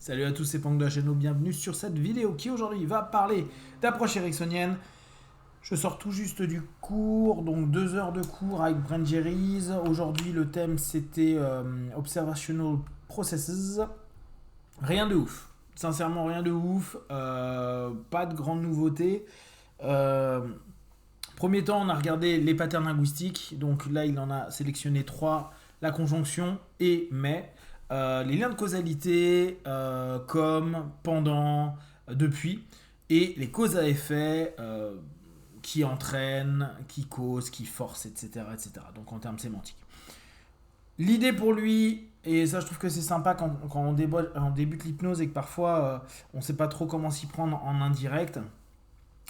Salut à tous, c'est Pang de la chaîne, bienvenue sur cette vidéo qui aujourd'hui va parler d'approche ericksonienne. Je sors tout juste du cours, donc 2 heures de cours avec Brent Jerrys. Aujourd'hui le thème c'était Observational Processes. Rien de ouf, sincèrement rien de ouf, pas de grande nouveauté. Premier temps on a regardé les patterns linguistiques, donc là il en a sélectionné 3, la conjonction et mais. Les liens de causalité, comme, pendant, depuis, et les causes à effet qui entraînent, qui causent, qui forcent, etc., etc. Donc en termes sémantiques. L'idée pour lui, et ça je trouve que c'est sympa quand on débute l'hypnose et que parfois on ne sait pas trop comment s'y prendre en indirect,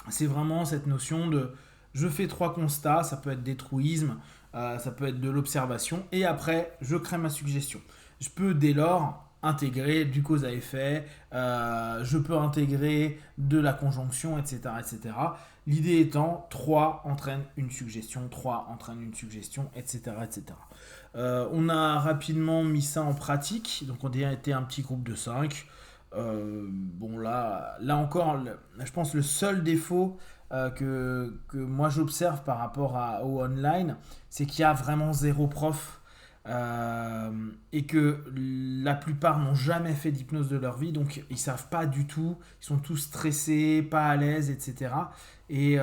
c'est vraiment cette notion de je fais 3 constats, ça peut être des truismes, ça peut être de l'observation, et après je crée ma suggestion. Je peux dès lors intégrer du cause à effet, je peux intégrer de la conjonction, etc. etc. L'idée étant 3 entraîne une suggestion, 3 entraîne une suggestion, etc. etc. On a rapidement mis ça en pratique, donc on a été un petit groupe de 5. Bon là encore, je pense le seul défaut que moi j'observe par rapport au online, c'est qu'il y a vraiment zéro prof et que la plupart n'ont jamais fait d'hypnose de leur vie, donc ils savent pas du tout, ils sont tous stressés, pas à l'aise, etc. Et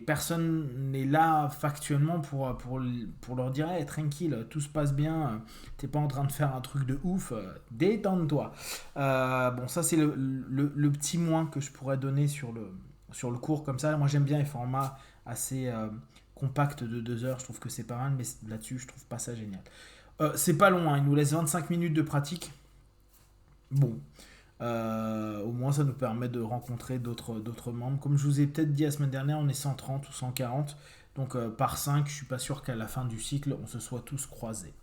personne n'est là factuellement pour leur dire hey, tranquille, tout se passe bien, t'es pas en train de faire un truc de ouf, détends-toi. Bon, ça c'est le petit moins que je pourrais donner sur le cours comme ça. Moi j'aime bien les formats assez compact de 2 heures, je trouve que c'est pas mal, mais là-dessus, je trouve pas ça génial. C'est pas long, hein, il nous laisse 25 minutes de pratique. Bon, au moins ça nous permet de rencontrer d'autres membres. Comme je vous ai peut-être dit la semaine dernière, on est 130 ou 140, donc par 5, je suis pas sûr qu'à la fin du cycle, on se soit tous croisés.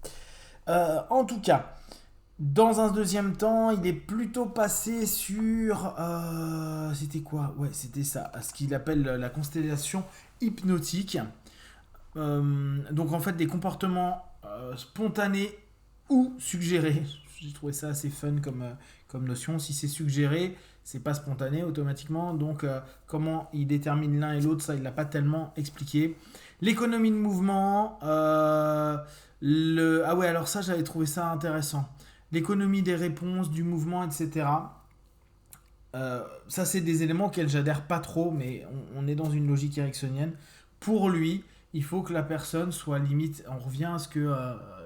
En tout cas, dans un deuxième temps, il est plutôt passé sur... c'était quoi? Ouais, c'était ça, ce qu'il appelle la constellation hypnotique. Donc en fait des comportements spontanés ou suggérés. J'ai trouvé ça assez fun comme notion. Si c'est suggéré, c'est pas spontané automatiquement. Donc comment il détermine l'un et l'autre, ça il l'a pas tellement expliqué. L'économie de mouvement, ah ouais alors ça j'avais trouvé ça intéressant. L'économie des réponses, du mouvement, etc. Ça c'est des éléments auxquels j'adhère pas trop, mais on est dans une logique ericksonienne. Pour lui, il faut que la personne soit limite. On revient à ce que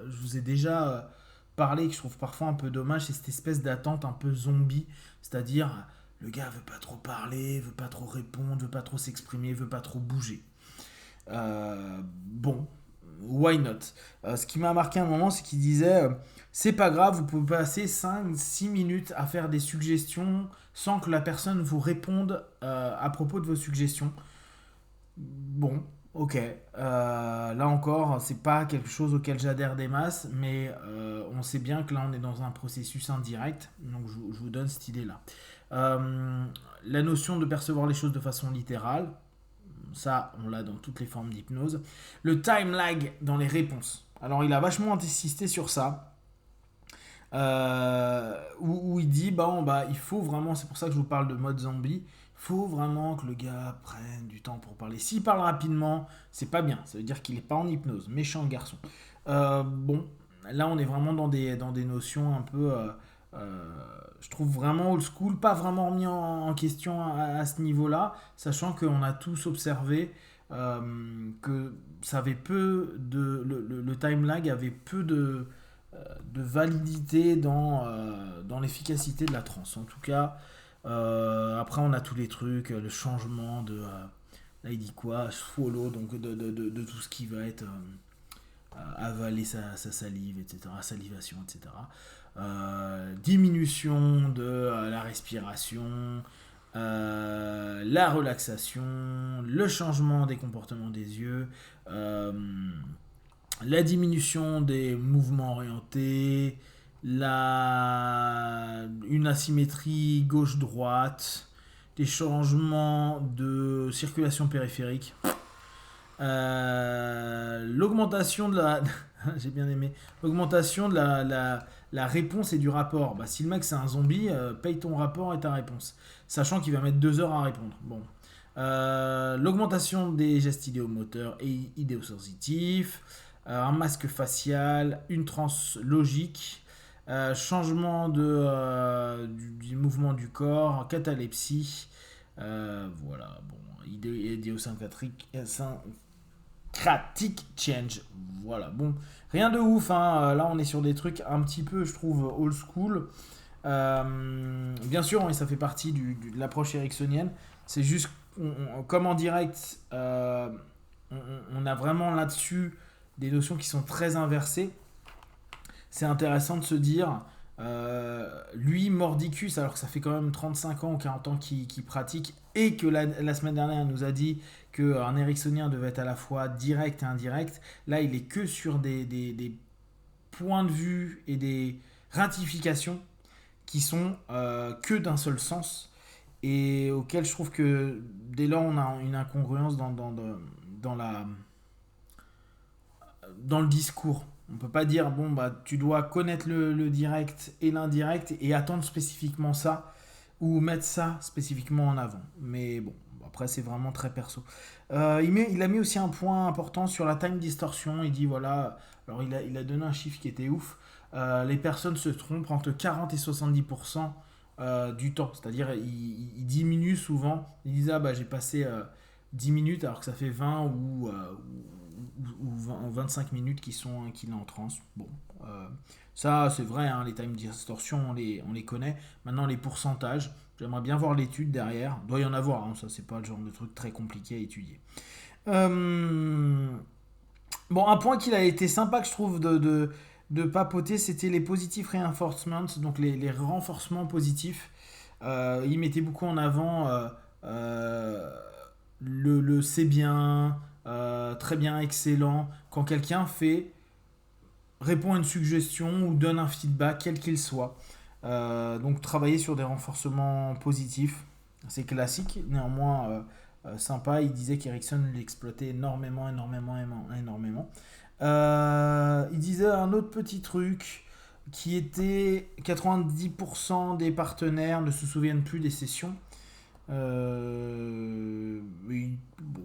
je vous ai déjà parlé, que je trouve parfois un peu dommage, c'est cette espèce d'attente un peu zombie. C'est-à-dire, le gars veut pas trop parler, veut pas trop répondre, veut pas trop s'exprimer, veut pas trop bouger. Bon, why not? Ce qui m'a marqué un moment, c'est qu'il disait c'est pas grave, vous pouvez passer 5-6 minutes à faire des suggestions sans que la personne vous réponde à propos de vos suggestions. Bon, ok. Là encore, c'est pas quelque chose auquel j'adhère des masses, mais on sait bien que là on est dans un processus indirect, donc je vous donne cette idée-là. La notion de percevoir les choses de façon littérale, ça on l'a dans toutes les formes d'hypnose. Le time lag dans les réponses. Alors il a vachement insisté sur ça. Où il dit il faut vraiment, c'est pour ça que je vous parle de mode zombie, il faut vraiment que le gars prenne du temps pour parler. S'il parle rapidement, c'est pas bien, ça veut dire qu'il est pas en hypnose, méchant garçon. Bon, là on est vraiment dans des notions un peu, je trouve vraiment old school, pas vraiment remis en question à ce niveau-là, sachant qu'on a tous observé que ça avait peu de, le time lag avait peu de validité dans l'efficacité de la transe. En tout cas, après on a tous les trucs, le changement de... là il dit quoi? Swallow, donc de tout ce qui va être avaler sa salive, etc. Salivation, etc. Diminution de la respiration, la relaxation, le changement des comportements des yeux, la diminution des mouvements orientés, une asymétrie gauche-droite, des changements de circulation périphérique, l'augmentation J'ai bien aimé. Augmentation de la réponse et du rapport. Bah, si le mec c'est un zombie, paye ton rapport et ta réponse. Sachant qu'il va mettre 2 heures à répondre. Bon. L'augmentation des gestes idéomoteurs et idéosensitifs. Un masque facial. Une transe logique. Changement du mouvement du corps. Catalepsie. Voilà. Bon. Idéosyncratique change. Voilà, bon, rien de ouf, hein. Là on est sur des trucs un petit peu, je trouve, old school. Bien sûr, ça fait partie de l'approche ericksonienne. C'est juste, comme en direct, on a vraiment là-dessus des notions qui sont très inversées. C'est intéressant de se dire, lui, Mordicus, alors que ça fait quand même 35 ans ou 40 ans qu'il pratique, et que la semaine dernière, il nous a dit qu'un ericksonien devait être à la fois direct et indirect. Là, il est que sur des points de vue et des ratifications qui sont que d'un seul sens, et auquel je trouve que dès là, on a une incongruence dans le discours. On ne peut pas dire, bon, bah, tu dois connaître le direct et l'indirect et attendre spécifiquement ça, ou mettre ça spécifiquement en avant. Mais bon, après, c'est vraiment très perso. Il a mis aussi un point important sur la time distortion. Il dit, voilà, alors il a donné un chiffre qui était ouf. Les personnes se trompent entre 40 et 70% du temps. C'est-à-dire, il diminue souvent. Il disait, ah, bah, j'ai passé 10 minutes alors que ça fait 20 ou 25 minutes qu'il est en transe. Bon, ça c'est vrai, hein, les time distortion, on les connaît. Maintenant, les pourcentages, j'aimerais bien voir l'étude derrière. Doit y en avoir, hein, ça c'est pas le genre de truc très compliqué à étudier. Bon, un point qu'il a été sympa que je trouve de papoter, c'était les positive reinforcements, donc les renforcements positifs. Il mettait beaucoup en avant le c'est bien, très bien, excellent. Quand quelqu'un répond à une suggestion ou donne un feedback, quel qu'il soit. Donc travailler sur des renforcements positifs, c'est classique, néanmoins sympa. Il disait qu'Erickson l'exploitait énormément. Il disait un autre petit truc qui était 90% des partenaires ne se souviennent plus des sessions. Oui, bon,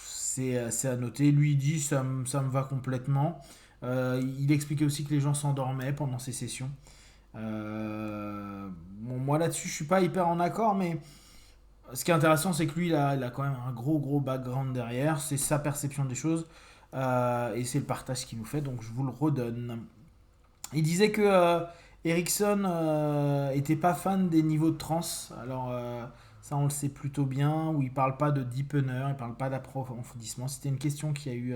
c'est à noter. Lui, il dit ça me va complètement. Il expliquait aussi que les gens s'endormaient pendant ces sessions. Bon, moi là-dessus, je suis pas hyper en accord, mais ce qui est intéressant, c'est que lui, il a quand même un gros background derrière. C'est sa perception des choses. Et c'est le partage qu'il nous fait, donc je vous le redonne. Il disait que Ericsson était pas fan des niveaux de trans. Alors, ça, on le sait plutôt bien. Où il parle pas de deepener, il parle pas d'approfondissement. C'était une question qu'il y a eu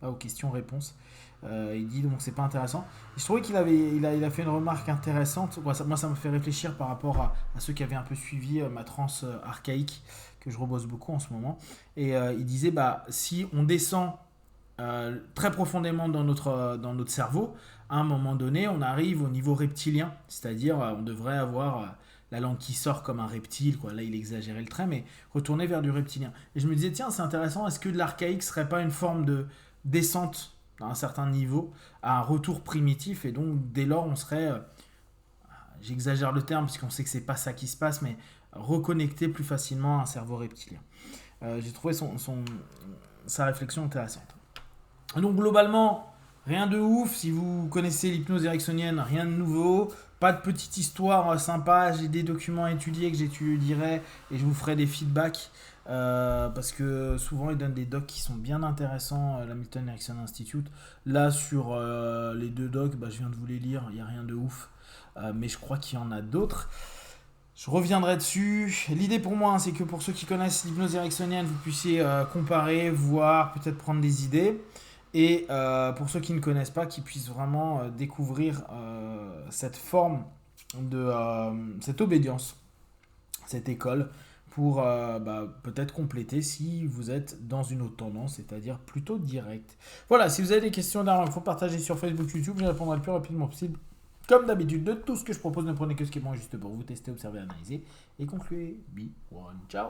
aux questions-réponses. Il dit donc c'est pas intéressant. Je trouvais qu'il a fait une remarque intéressante. Moi, ça me fait réfléchir par rapport à ceux qui avaient un peu suivi ma transe archaïque, que je rebosse beaucoup en ce moment. Et il disait, bah, si on descend très profondément dans notre cerveau, à un moment donné, on arrive au niveau reptilien, c'est-à-dire on devrait avoir la langue qui sort comme un reptile, quoi. Là il exagérait le trait, mais retourner vers du reptilien. Et je me disais, tiens, c'est intéressant, est-ce que de l'archaïque serait pas une forme de descente à un certain niveau, à un retour primitif, et donc dès lors on serait, j'exagère le terme parce qu'on sait que c'est pas ça qui se passe, mais reconnecté plus facilement à un cerveau reptilien. J'ai trouvé sa réflexion intéressante. Donc globalement, rien de ouf. Si vous connaissez l'hypnose ericksonienne, rien de nouveau. Pas de petite histoire sympa. J'ai des documents à étudier que j'étudierai et je vous ferai des feedbacks. Parce que souvent ils donnent des docs qui sont bien intéressants, l'Hamilton Erickson Institute. Là sur les deux docs, je viens de vous les lire, il n'y a rien de ouf. Mais je crois qu'il y en a d'autres. Je reviendrai dessus. L'idée pour moi, c'est que pour ceux qui connaissent l'hypnose ericksonienne, vous puissiez comparer, voir, peut-être prendre des idées. Et pour ceux qui ne connaissent pas, qui puissent vraiment découvrir cette forme cette obédience, cette école, pour peut-être compléter si vous êtes dans une autre tendance, c'est-à-dire plutôt direct. Voilà, si vous avez des questions derrière, il faut partager sur Facebook, YouTube, je répondrai le plus rapidement possible. Comme d'habitude, de tout ce que je propose, ne prenez que ce qui est bon juste pour vous, tester, observer, analyser et concluez. Be one, ciao.